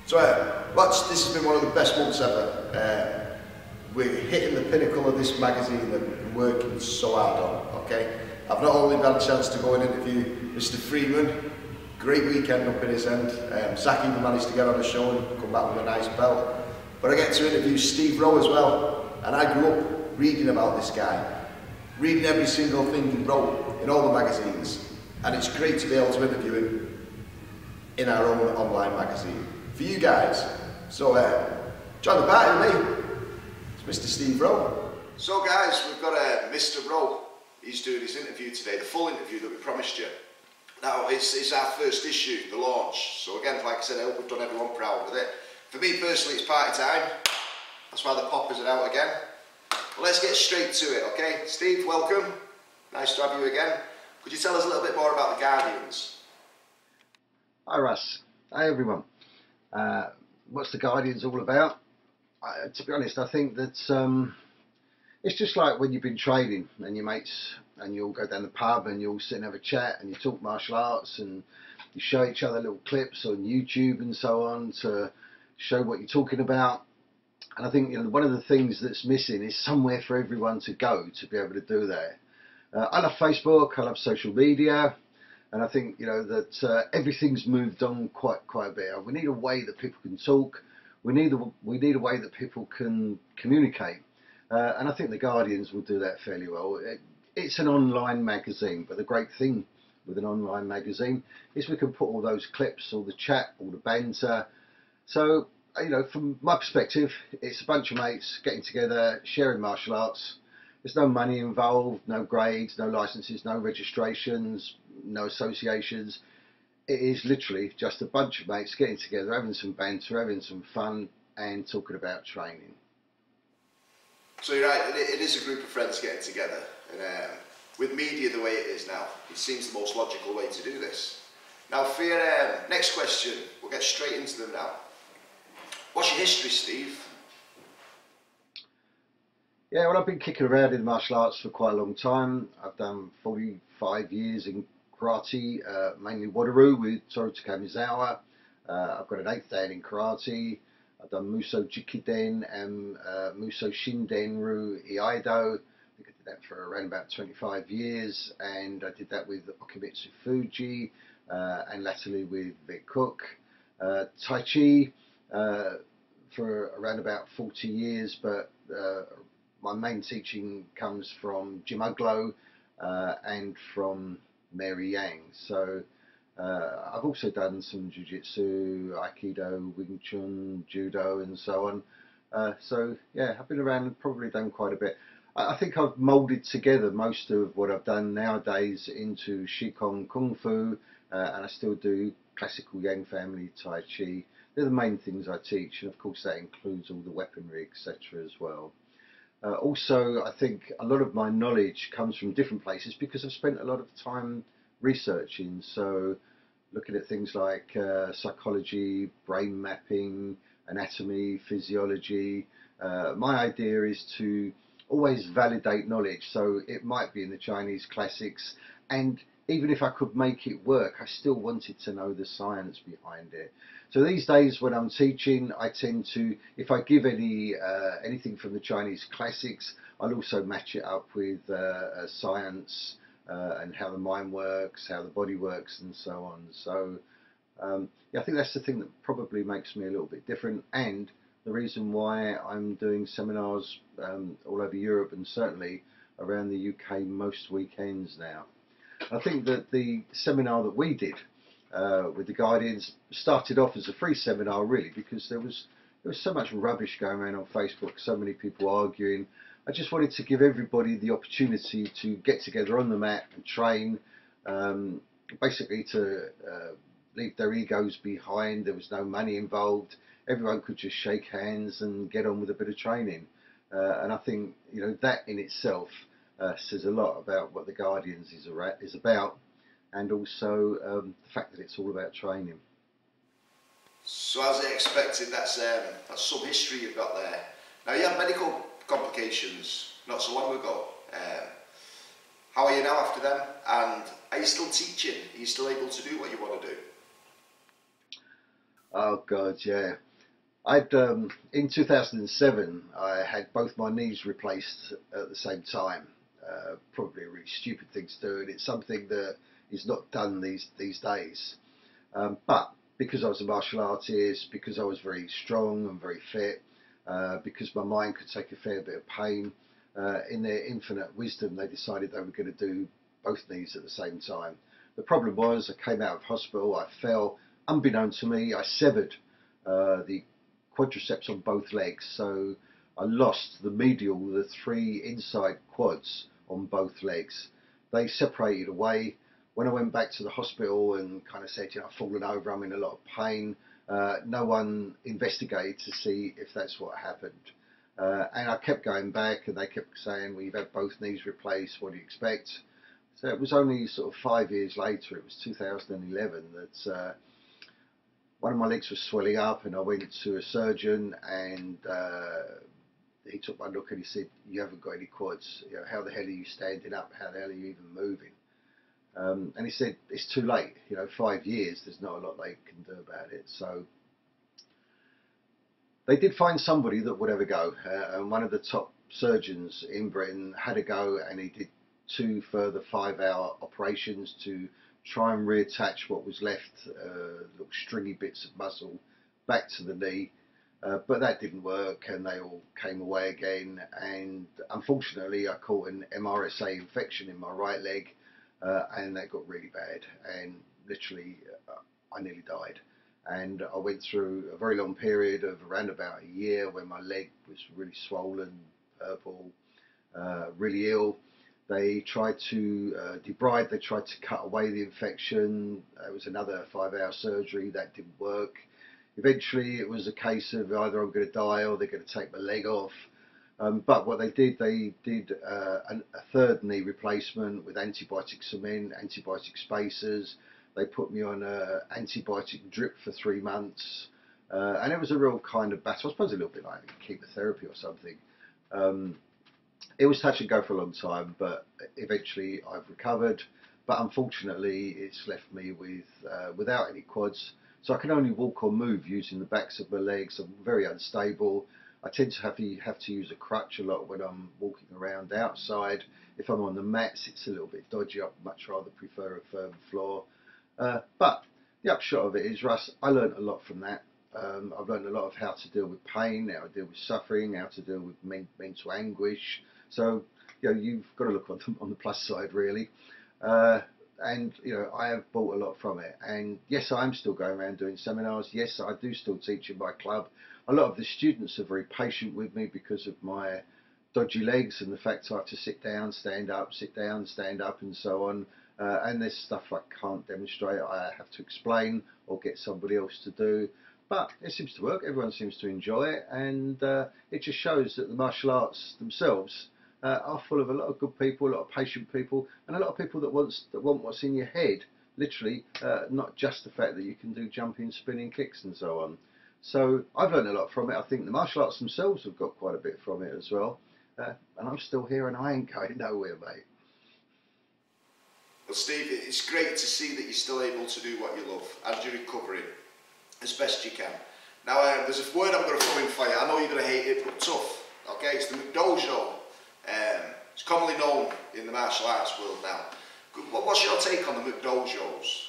So this has been one of the best months ever. We're hitting the pinnacle of this magazine that we've been working so hard on, okay? I've not only had a chance to go and interview Mr. Freeman, great weekend up in his end. Zach even managed to get on a show and come back with a nice belt. But I get to interview Steve Rowe as well, and I grew up reading about this guy, reading every single thing he wrote in all the magazines, and it's great to be able to interview him in our own online magazine for you guys. So join the party with me. It's Mr. Steve Rowe. So guys, we've got Mr. Rowe. He's doing his interview today, the full interview that we promised you. Now, it's our first issue, the launch. So again, like I said, I hope we've done everyone proud with it. For me personally, it's party time. That's why the poppers are out again. Well, let's get straight to it, okay? Steve, welcome. Nice to have you again. Could you tell us a little bit more about the Guardians? Hi Russ. Hi everyone. What's the Guardians all about? To be honest, I think that it's just like when you've been training and your mates and you all go down the pub and you all sit and have a chat and you talk martial arts and you show each other little clips on YouTube and so on to show what you're talking about. And I think, you know, one of the things that's missing is somewhere for everyone to go to be able to do that. I love Facebook, I love social media, and I think, you know, that everything's moved on quite a bit. We need a way that people can talk. We need a way that people can communicate, and I think the Guardians will do that fairly well. It's an online magazine, but the great thing with an online magazine is we can put all those clips, all the chat, all the banter. So, you know, from my perspective, it's a bunch of mates getting together, sharing martial arts. There's no money involved, no grades, no licenses, no registrations, no associations. It is literally just a bunch of mates getting together, having some banter, having some fun, and talking about training. So you're right, it is a group of friends getting together. And with media the way it is now, it seems the most logical way to do this. Now for your next question, we'll get straight into them now. What's your history, Steve? Yeah, well, I've been kicking around in martial arts for quite a long time. I've done 45 years in karate, mainly Wado with Toru Takamizawa. I've got an 8th dan in karate. I've done Muso Jikiden and Muso Shindenru Iaido. I think I did that for around about 25 years, and I did that with Okumitsu Fuji and latterly with Viet Cook. Tai Chi for around about 40 years, but my main teaching comes from Jim Uglow and from Mary Yang. So I've also done some Jiu-Jitsu, Aikido, Wing Chun, Judo and so on. So yeah, I've been around and probably done quite a bit. I think I've moulded together most of what I've done nowadays into Qigong Kung Fu, and I still do classical Yang family Tai Chi. They're the main things I teach, and of course that includes all the weaponry, etc. as well. Also, I think a lot of my knowledge comes from different places because I've spent a lot of time researching. So looking at things like psychology, brain mapping, anatomy, physiology. My idea is to always validate knowledge. So it might be in the Chinese classics, and even if I could make it work, I still wanted to know the science behind it. So these days when I'm teaching, I tend to, if I give anything from the Chinese classics, I'll also match it up with science and how the mind works, how the body works and so on. So yeah, I think that's the thing that probably makes me a little bit different, and the reason why I'm doing seminars all over Europe and certainly around the UK most weekends now. I think that the seminar that we did with the Guardians started off as a free seminar really because there was so much rubbish going around on Facebook, so many people arguing. I just wanted to give everybody the opportunity to get together on the mat and train, basically to leave their egos behind. There was no money involved. Everyone could just shake hands and get on with a bit of training. And I think, you know, that in itself says a lot about what the Guardians is about, and also the fact that it's all about training. So as I expected, that's some history you've got there. Now you had medical complications not so long ago. How are you now after them? And are you still teaching? Are you still able to do what you want to do? Oh God, yeah. I'd in 2007 I had both my knees replaced at the same time. Probably a really stupid thing to do, and it's something that is not done these days. But because I was a martial artist, because I was very strong and very fit, because my mind could take a fair bit of pain, in their infinite wisdom, they decided they were going to do both knees at the same time. The problem was, I came out of hospital, I fell, unbeknown to me, I severed the quadriceps on both legs, so I lost the medial, the three inside quads on both legs. They separated away. When I went back to the hospital and kind of said, you know, I've fallen over, I'm in a lot of pain, no one investigated to see if that's what happened. And I kept going back, and they kept saying, well, you've had both knees replaced, what do you expect? So it was only sort of 5 years later, it was 2011, that one of my legs was swelling up, and I went to a surgeon, and he took my look and he said, you haven't got any quads. You know, how the hell are you standing up? How the hell are you even moving? And he said, it's too late. You know, 5 years, there's not a lot they can do about it. So they did find somebody that would have a go, and one of the top surgeons in Britain had a go, and he did 2 further 5-hour operations to try and reattach what was left, little stringy bits of muscle, back to the knee. But that didn't work, and they all came away again, and unfortunately I caught an MRSA infection in my right leg, and that got really bad, and literally I nearly died. And I went through a very long period of around about a year where my leg was really swollen, purple, really ill. They tried to debride, they tried to cut away the infection. It was another 5-hour surgery, that didn't work. Eventually it was a case of either I'm going to die or they're going to take my leg off. But what they did a third knee replacement with antibiotic cement, antibiotic spacers. They put me on an antibiotic drip for 3 months. And it was a real kind of battle. I suppose a little bit like chemotherapy or something. It was touch and go for a long time, but eventually I've recovered. But unfortunately, it's left me without any quads. So I can only walk or move using the backs of my legs. I'm very unstable. I tend to have to use a crutch a lot when I'm walking around outside. If I'm on the mats, it's a little bit dodgy. I'd much rather prefer a firm floor. But the upshot of it is, Russ, I learned a lot from that. I've learned a lot of how to deal with pain, how to deal with suffering, how to deal with mental anguish. So, you know, you've got to look on the plus side, really. And, you know, I have bought a lot from it. And yes, I'm still going around doing seminars. Yes, I do still teach in my club. A lot of the students are very patient with me because of my dodgy legs and the fact I have to sit down, stand up, sit down, stand up, and so on. And there's stuff I can't demonstrate, I have to explain or get somebody else to do. But it seems to work, everyone seems to enjoy it, and it just shows that the martial arts themselves are full of a lot of good people, a lot of patient people, and a lot of people that want what's in your head, literally, not just the fact that you can do jumping, spinning, kicks and so on. So I've learned a lot from it. I think the martial arts themselves have got quite a bit from it as well. And I'm still here and I ain't going nowhere, mate. Well, Steve, it's great to see that you're still able to do what you love and you're recovering as best you can. Now, there's a word I'm going to throw in for you. I know you're going to hate it, but tough. Okay, it's the McDojo. It's commonly known in the martial arts world now. What's your take on the McDojos?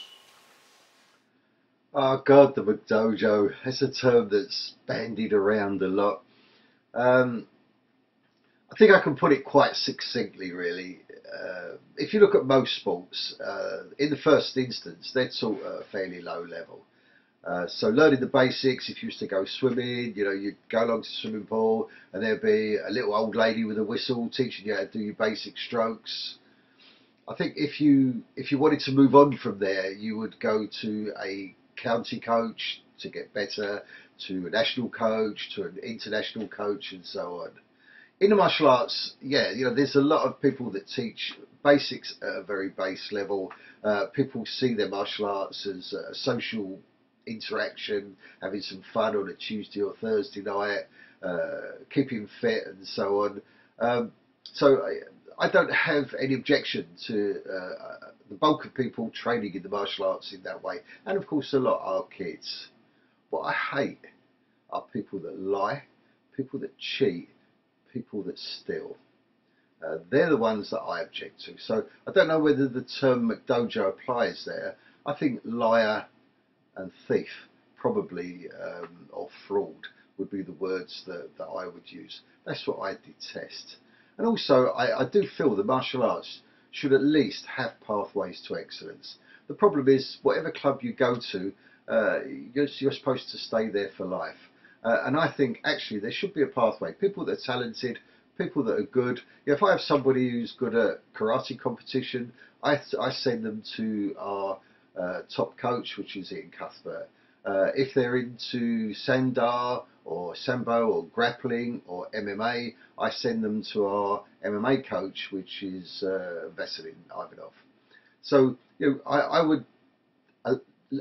Oh God, the McDojo. That's a term that's bandied around a lot. I think I can put it quite succinctly, really. If you look at most sports, in the first instance, they're taught at a fairly low level. So learning the basics, if you used to go swimming, you know, you'd go along to the swimming pool and there'd be a little old lady with a whistle teaching you how to do your basic strokes. I think if you wanted to move on from there, you would go to a county coach to get better, to a national coach, to an international coach, and so on. In the martial arts, yeah, you know, there's a lot of people that teach basics at a very base level. People see their martial arts as a social interaction, having some fun on a Tuesday or Thursday night, keeping fit and so on. So I don't have any objection to the bulk of people training in the martial arts in that way. And of course a lot are kids. What I hate are people that lie, people that cheat, people that steal. They're the ones that I object to. So I don't know whether the term McDojo applies there. I think liar and thief probably, or fraud, would be the words that I would use. That's what I detest. And also, I do feel the martial arts should at least have pathways to excellence. The problem is, whatever club you go to, you're supposed to stay there for life. And I think actually there should be a pathway. People that are talented, people that are good. You know, if I have somebody who's good at karate competition, I send them to our top coach, which is Ian Cuthbert. If they're into Sandar or Sambo or grappling or MMA, I send them to our MMA coach, which is Vasilin Ivanov. So I would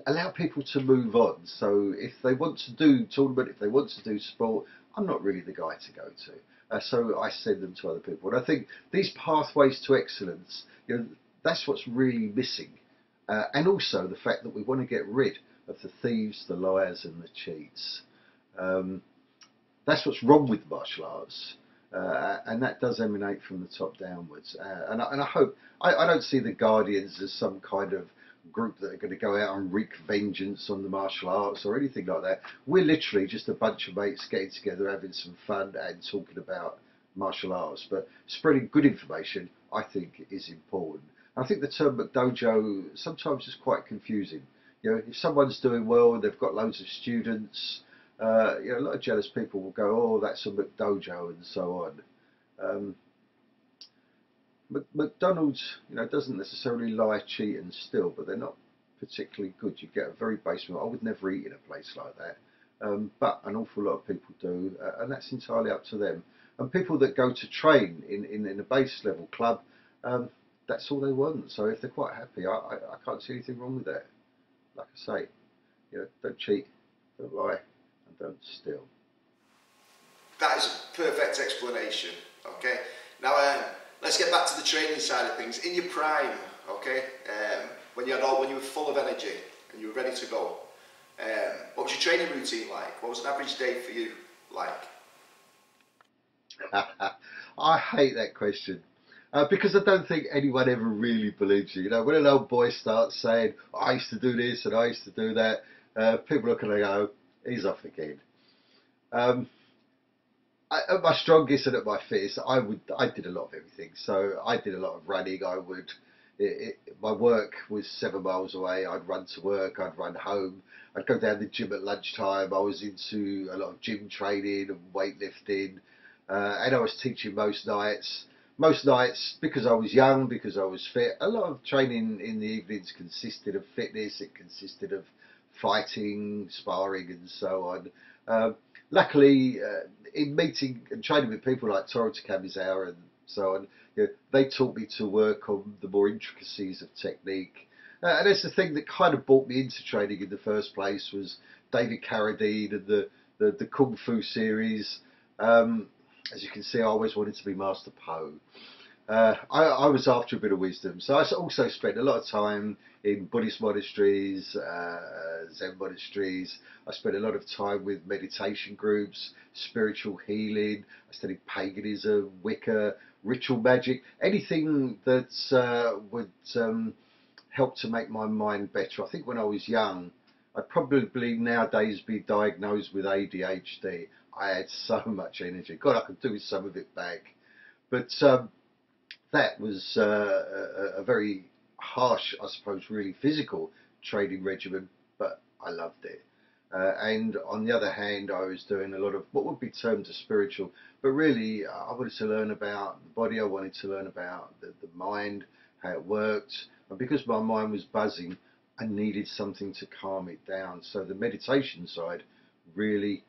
allow people to move on. So if they want to do tournament, if they want to do sport, I'm not really the guy to go to. So I send them to other people. And I think these pathways to excellence, that's what's really missing. And also the fact that we want to get rid of the thieves, the liars and the cheats. That's what's wrong with martial arts. And that does emanate from the top downwards. And I hope, I don't see the Guardians as some kind of group that are going to go out and wreak vengeance on the martial arts or anything like that. We're literally just a bunch of mates getting together, having some fun and talking about martial arts. But spreading good information, I think, is important. And I think the term McDojo sometimes is quite confusing. If someone's doing well and they've got loads of students, a lot of jealous people will go, oh, that's a McDojo and so on. McDonald's, doesn't necessarily lie, cheat and steal, but they're not particularly good. You get a very base meal. I would never eat in a place like that. But an awful lot of people do, and that's entirely up to them. And people that go to train in a base level club, that's all they want. So if they're quite happy, I can't see anything wrong with that. Like I say, don't cheat, don't lie, and don't steal. That is a perfect explanation. Okay. Now let's get back to the training side of things. In your prime, okay, when you were full of energy and you were ready to go, what was your training routine like? What was an average day for you like? I hate that question. Because I don't think anyone ever really believes you. When an old boy starts saying, oh, I used to do this and I used to do that, people look and they go, he's off again. At my strongest and at my fittest, I did a lot of everything. So I did a lot of running. My work was 7 miles away. I'd run to work, I'd run home, I'd go down the gym at lunchtime. I was into a lot of gym training and weightlifting, and I was teaching most nights. Most nights, because I was young, because I was fit, a lot of training in the evenings consisted of fitness, it consisted of fighting, sparring and so on. Luckily, in meeting and training with people like Toru Takamizawa and so on, they taught me to work on the more intricacies of technique. And that's the thing that kind of brought me into training in the first place, was David Carradine and the Kung Fu series. As you can see, I always wanted to be Master Po. I was after a bit of wisdom, so I also spent a lot of time in Buddhist monasteries, Zen monasteries. I spent a lot of time with meditation groups, spiritual healing. I studied paganism, Wicca, ritual magic, anything that would help to make my mind better. I think when I was young, I'd probably nowadays be diagnosed with ADHD. I had so much energy. God, I could do with some of it back. But that was a very harsh, I suppose, really physical training regimen, but I loved it. And on the other hand, I was doing a lot of what would be termed as spiritual, but really I wanted to learn about the body, I wanted to learn about the mind, how it worked. And because my mind was buzzing, I needed something to calm it down. So the meditation side really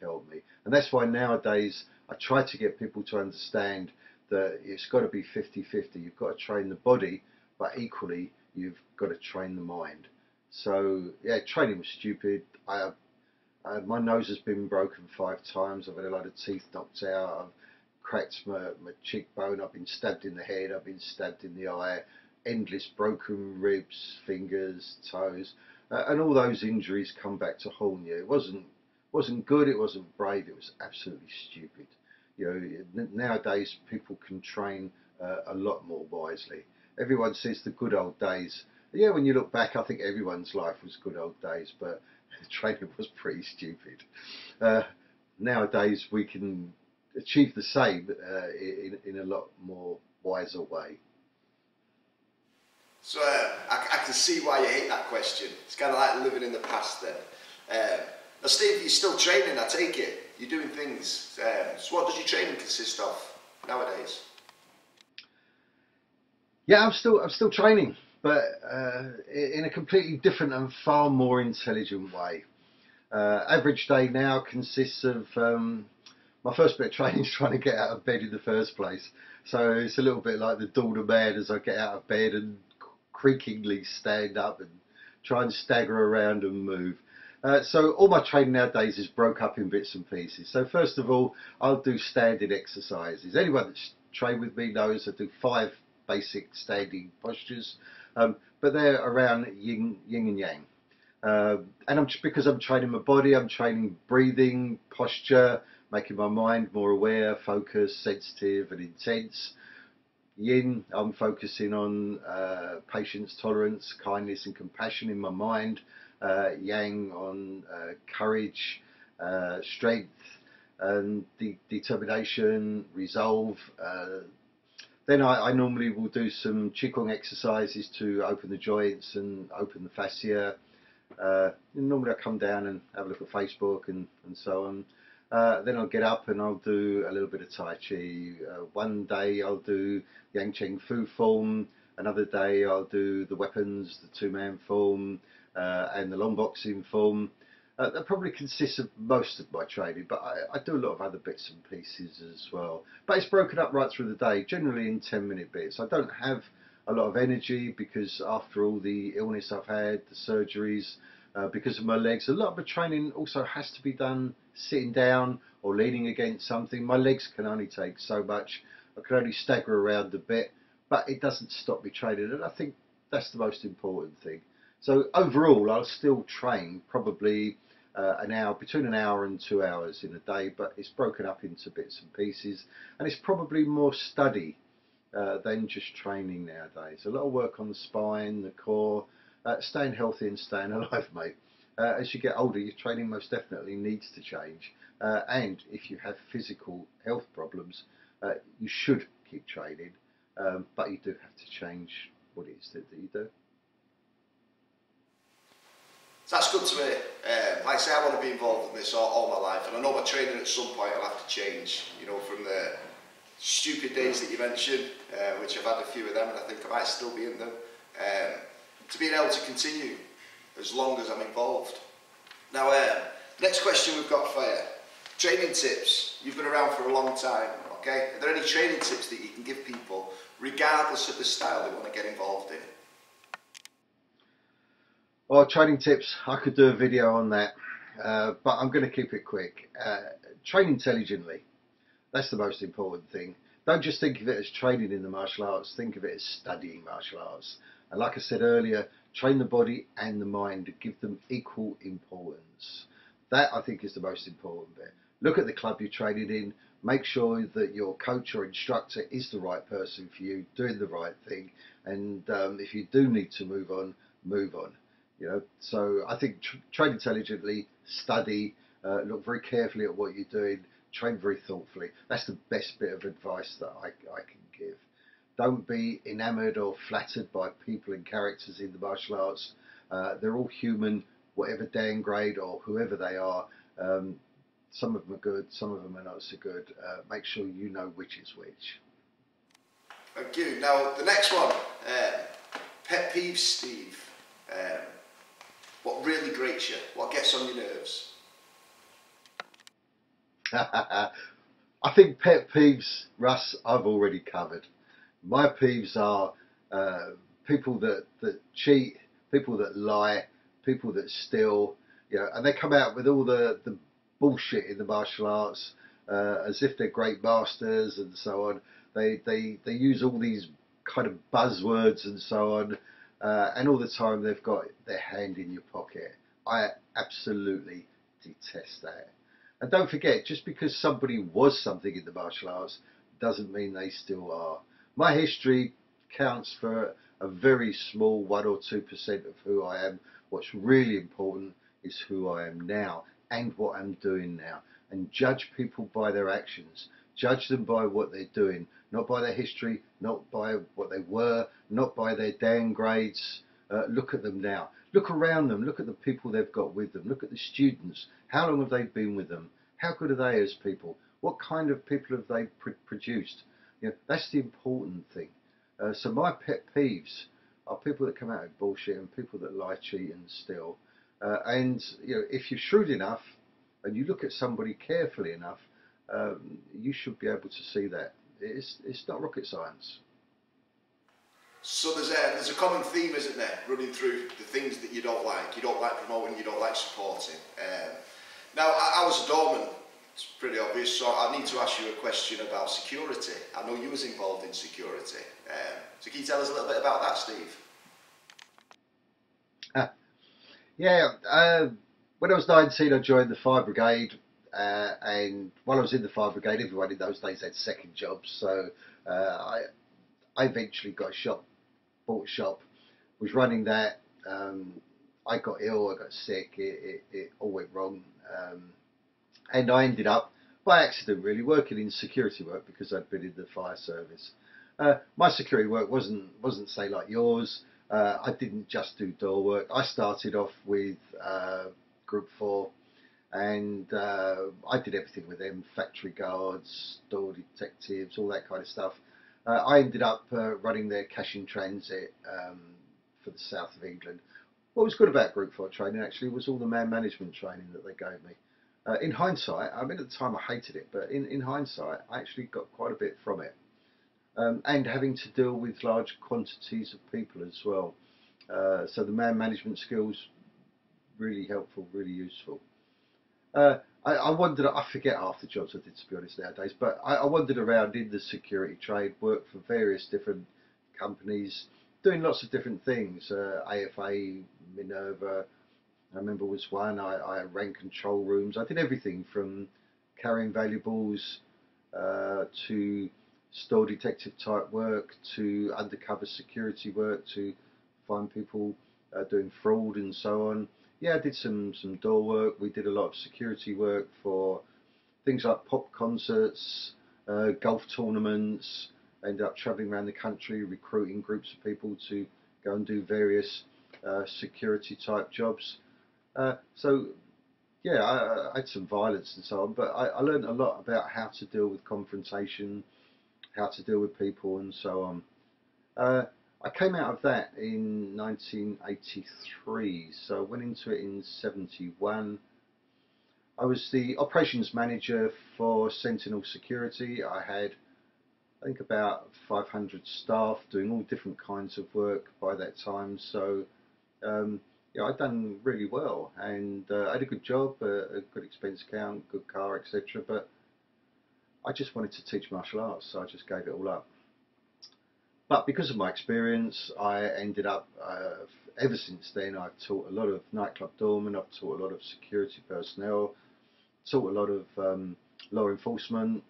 helped me. And that's why nowadays I try to get people to understand that it's got to be 50-50. You've got to train the body, but equally you've got to train the mind. So yeah, training was stupid. My nose has been broken 5 times. I've had a lot of teeth knocked out. I've cracked my cheekbone. I've been stabbed in the head. I've been stabbed in the eye. Endless broken ribs, fingers, toes. and all those injuries come back to haunt you. It wasn't good, it wasn't brave, it was absolutely stupid. You know, nowadays people can train a lot more wisely. Everyone says the good old days. Yeah, when you look back, I think everyone's life was good old days, but training was pretty stupid. Nowadays we can achieve the same in a lot more wiser way. So I can see why you hate that question. It's kind of like living in the past then. Now Steve, you're still training, I take it. You're doing things. So what does your training consist of nowadays? Yeah, I'm still training, but in a completely different and far more intelligent way. Average day now consists of my first bit of training is trying to get out of bed in the first place. So it's a little bit like the dawn of man as I get out of bed and creakingly stand up and try and stagger around and move. So all my training nowadays is broke up in bits and pieces. So first of all, I'll do standing exercises. Anyone that's trained with me knows I do 5 basic standing postures, but they're around yin and yang. And because I'm training my body, I'm training breathing, posture, making my mind more aware, focused, sensitive and intense. Yin, I'm focusing on patience, tolerance, kindness and compassion in my mind. Yang on courage, strength and determination, resolve. Then I normally will do some Qigong exercises to open the joints and open the fascia. Normally I come down and have a look at Facebook and so on. Then I'll get up and I'll do a little bit of Tai Chi. One day I'll do Yang Cheng Fu form. Another day I'll do the weapons, the 2-man form, and the long boxing form. That probably consists of most of my training, but I do a lot of other bits and pieces as well. But it's broken up right through the day, generally in 10-minute bits. I don't have a lot of energy because after all the illness I've had, the surgeries, because of my legs, a lot of my training also has to be done sitting down or leaning against something. My legs can only take so much. I can only stagger around a bit, but it doesn't stop me training, and I think that's the most important thing. So overall, I'll still train probably an hour, between an hour and 2 hours in a day, but it's broken up into bits and pieces, and it's probably more study than just training nowadays. A lot of work on the spine, the core, staying healthy and staying alive, mate. As you get older, your training most definitely needs to change, and if you have physical health problems, you should keep training, but you do have to change what it is that you do. So that's good to hear. Like I say, I want to be involved in this all my life, and I know my training at some point will have to change. You know, from the stupid days that you mentioned, which I've had a few of them, and I think I might still be in them, to being able to continue as long as I'm involved. Now, next question we've got for you. Training tips. You've been around for a long time, okay? Are there any training tips that you can give people, regardless of the style they want to get involved in? Well, training tips, I could do a video on that, but I'm going to keep it quick. Train intelligently. That's the most important thing. Don't just think of it as training in the martial arts, think of it as studying martial arts. And like I said earlier, train the body and the mind, give them equal importance. That, I think, is the most important bit. Look at the club you're training in, make sure that your coach or instructor is the right person for you, doing the right thing, and if you do need to move on, move on. You know, so I think train intelligently, study, look very carefully at what you're doing, train very thoughtfully. That's the best bit of advice that I can give. Don't be enamoured or flattered by people and characters in the martial arts. They're all human, whatever downgrade or whoever they are. Some of them are good, some of them are not so good. Make sure you know which is which. Thank you. Now, the next one, pet peeves, Steve. What really grates you? What gets on your nerves? I think pet peeves, Russ, I've already covered. My peeves are people that cheat, people that lie, people that steal, you know, and they come out with all the bullshit in the martial arts as if they're great masters and so on. They use all these kind of buzzwords and so on. and all the time they've got their hand in your pocket. I absolutely detest that. And don't forget, just because somebody was something in the martial arts doesn't mean they still are. My history counts for a very small 1 or 2% of who I am. What's really important is who I am now and what I'm doing now. And judge people by their actions. Judge them by what they're doing, not by their history, not by what they were, not by their downgrades. Look at them now. Look around them. Look at the people they've got with them. Look at the students. How long have they been with them? How good are they as people? What kind of people have they produced? You know, that's the important thing. So my pet peeves are people that come out with bullshit and people that lie, cheat and steal. And you know, if you're shrewd enough and you look at somebody carefully enough, you should be able to see that. It's not rocket science. So there's a common theme, isn't there, running through the things that you don't like. You don't like promoting, you don't like supporting. Now, I was a doorman, it's pretty obvious, so I need to ask you a question about security. I know you was involved in security. So can you tell us a little bit about that, Steve? Yeah, when I was 19, I joined the fire brigade, and while I was in the fire brigade, everyone in those days had second jobs, so I eventually got a shop, bought a shop, was running that. I got ill, I got sick, it all went wrong, and I ended up, by accident really, working in security work because I'd been in the fire service. My security work wasn't say like yours. I didn't just do door work. I started off with Group 4, and I did everything with them, factory guards, door detectives, all that kind of stuff. I ended up running their cash in transit for the south of England. What was good about Group 4 training actually was all the man management training that they gave me. In hindsight, I mean at the time I hated it, but in hindsight I actually got quite a bit from it. And having to deal with large quantities of people as well. So the man management skills, really helpful, really useful. I wandered, I forget half the jobs I did to be honest nowadays, but I wandered around in the security trade, worked for various different companies, doing lots of different things. AFA, Minerva, I remember was one. I ran control rooms. I did everything from carrying valuables to store detective type work, to undercover security work, to find people doing fraud and so on. Yeah, I did some door work. We did a lot of security work for things like pop concerts, golf tournaments. I ended up travelling around the country recruiting groups of people to go and do various security type jobs. So yeah, I had some violence and so on, but I learned a lot about how to deal with confrontation, how to deal with people and so on. I came out of that in 1983, so I went into it in 71. I was the operations manager for Sentinel Security. I had, I think, about 500 staff doing all different kinds of work by that time, so yeah, I'd done really well, and I had a good job, a good expense account, good car, etc. But I just wanted to teach martial arts, so I just gave it all up. But because of my experience, I ended up, ever since then, I've taught a lot of nightclub doormen, I've taught a lot of security personnel, taught a lot of law enforcement.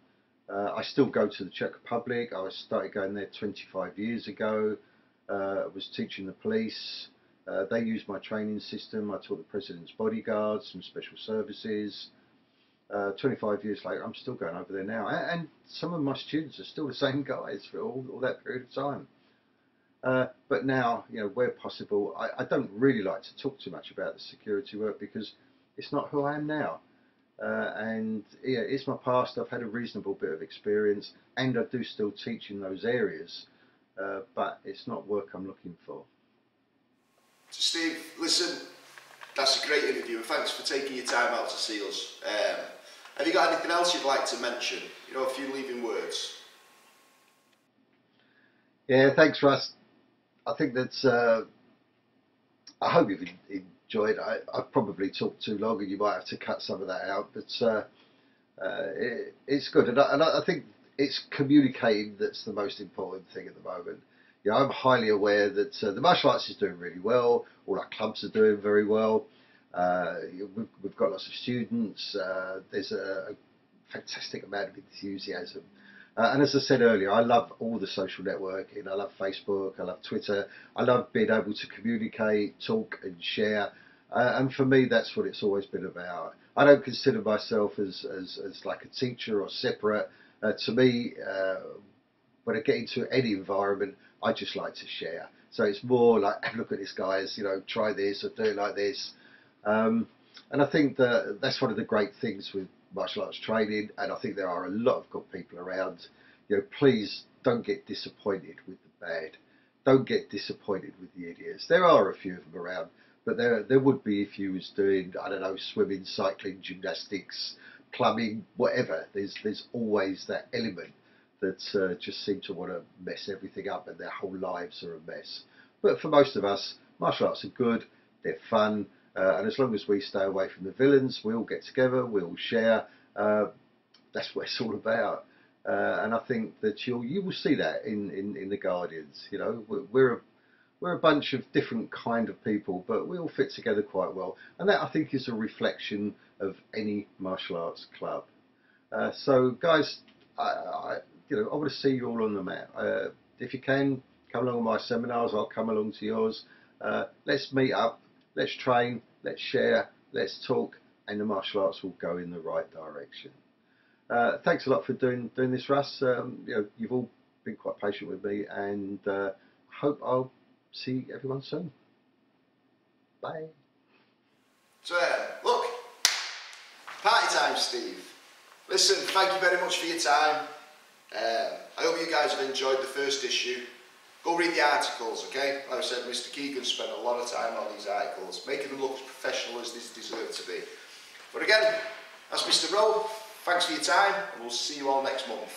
I still go to the Czech Republic. I started going there 25 years ago. I was teaching the police. They used my training system. I taught the President's bodyguards, some special services. 25 years later, I'm still going over there now, and some of my students are still the same guys for all that period of time. But now, you know, where possible, I don't really like to talk too much about the security work because it's not who I am now. And yeah, it's my past. I've had a reasonable bit of experience, and I do still teach in those areas, but it's not work I'm looking for. So Steve, listen, that's a great interview, and thanks for taking your time out to see us. Have you got anything else you'd like to mention? You know, a few leaving words. Yeah, thanks, Russ. I think that's. I hope you've enjoyed. I've probably talked too long, and you might have to cut some of that out. But it's good, and I think it's communicating that's the most important thing at the moment. you know, I'm highly aware that the martial arts is doing really well. All our clubs are doing very well. We've got lots of students. There's a fantastic amount of enthusiasm. And as I said earlier, I love all the social networking. I love Facebook, I love Twitter. I love being able to communicate, talk and share. And for me, that's what it's always been about. I don't consider myself as like a teacher or separate. To me, when I get into any environment, I just like to share. So it's more like, look at this, guys, you know, try this or do it like this. And I think that that's one of the great things with martial arts training, and I think there are a lot of good people around. You know, please don't get disappointed with the bad. Don't get disappointed with the idiots. There are a few of them around, but there would be if you was doing, I don't know, swimming, cycling, gymnastics, plumbing, whatever. There's always that element that just seem to want to mess everything up, and their whole lives are a mess. But for most of us, martial arts are good. They're fun. And as long as we stay away from the villains, we all get together, we all share. That's what it's all about. And I think that you will see that in the Guardians. You know, we're a bunch of different kind of people, but we all fit together quite well. And that, I think, is a reflection of any martial arts club. So, guys, I want to see you all on the mat. If you can, come along to my seminars. I'll come along to yours. Let's meet up. Let's train, let's share, let's talk, and the martial arts will go in the right direction. Thanks a lot for doing this, Russ. You've all been quite patient with me, and I hope I'll see everyone soon. Bye. So, look, party time, Steve. Listen, thank you very much for your time. I hope you guys have enjoyed the first issue. Go read the articles, okay? Like I said, Mr. Keegan spent a lot of time on these articles, making them look as professional as they deserve to be. But again, that's Mr. Rowe. Thanks for your time, and we'll see you all next month.